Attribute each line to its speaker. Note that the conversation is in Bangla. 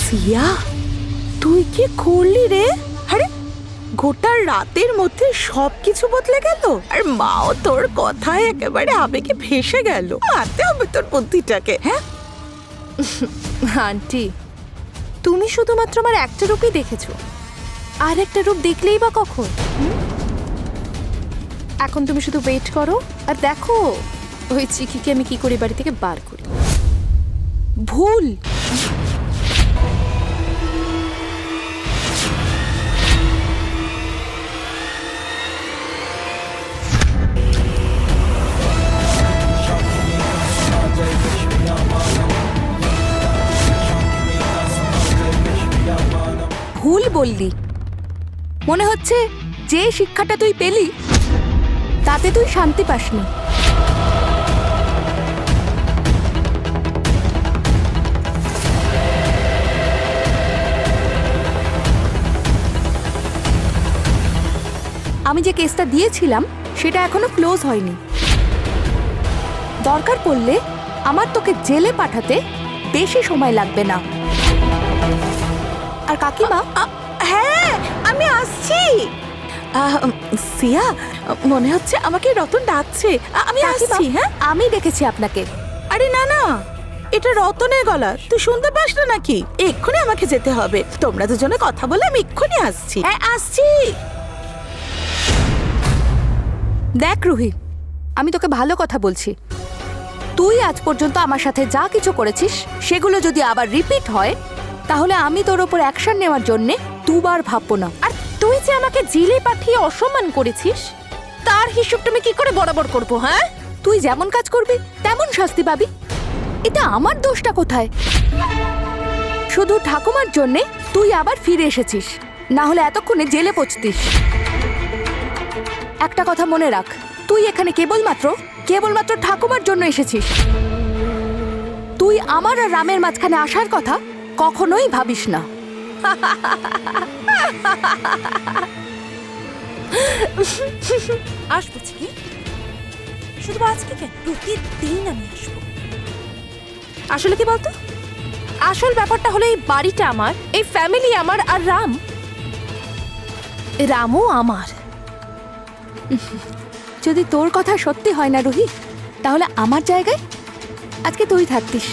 Speaker 1: সিয়া, তুই কি করলি রে? আরে গোটা রাতের মধ্যে সবকিছু বদলে গেল, আর মাও তোর কথায় একেবারে আবেগে ভেসে গেল। মারতে হবে তোর বুদ্ধিটাকে। হ্যাঁ
Speaker 2: আন্টি, তুমি শুধুমাত্র আমার একটা রূপই দেখেছো, আর একটা রূপ দেখলেই বা কখন? এখন তুমি শুধু ওয়েট করো আর দেখো ওই চিকিকে আমি কি করে বাড়ি থেকে বার করি।
Speaker 1: ভুল।
Speaker 2: ভুল বললি। মনে হচ্ছে যে শিক্ষাটা তুই পেলি তাতে তুই শান্তি পাসনি। আমি যে কেসটা দিয়েছিলাম সেটা এখনো ক্লোজ হয়নি। দরকার পড়লে আমার তোকে জেলে পাঠাতে বেশি সময় লাগবে না। আর কাকিমা,
Speaker 1: হ্যাঁ আমি আসছি। সিয়া, মনে হচ্ছে আমাকে রতন ডাকছে। আমি আসছি। হ্যাঁ
Speaker 2: আমি দেখেছি আপনাকে।
Speaker 1: আরে না না, এটা রতনের গলা, তুই শুনতে পাস না নাকি? এক্ষুনি আমাকে যেতে হবে। তোমরা দুজনে কথা বলে আমি এক্ষুনি আসছি। হ্যাঁ আসছি।
Speaker 2: দেখ রুহি, আমি তোকে ভালো কথা বলছি। তুই আজ পর্যন্ত আমার সাথে যা কিছু করেছিস সেগুলো যদি আবার রিপিট হয় তাহলে আমি তোর ওপর অ্যাকশন নেওয়ার জন্যে দুবার ভাববো না। আর তুই যে আমাকে জেলে পাঠিয়ে অসম্মান করেছিস তার হিসেবটা আমি কি করে বরাবর করবো? হ্যাঁ, তুই যেমন কাজ করবি তেমন শাস্তি পাবি। এটা আমার দোষটা কোথায়? শুধু ঠাকুমার জন্যে তুই আবার ফিরে এসেছিস, না হলে এতক্ষণে জেলে পৌঁছতিস। একটা কথা মনে রাখ, তুই এখানে কেবলমাত্র ঠাকুমার জন্য এসেছিস। তুই আমার আর রামের মাঝখানে আসার কথা কখনোই ভাবিস না।
Speaker 3: আসবো কি শুধু আজকে কেন, প্রতিদিন আমি আসবো। আসলে কি বলতো, আসল ব্যাপারটা হলো এই বাড়িটা আমার, এই ফ্যামিলি আমার, আর রামও আমার।
Speaker 2: যদি তোর কথা সত্যি হয় না রুহি, তাহলে আমার জায়গায় আজকে তুই থাকতিস।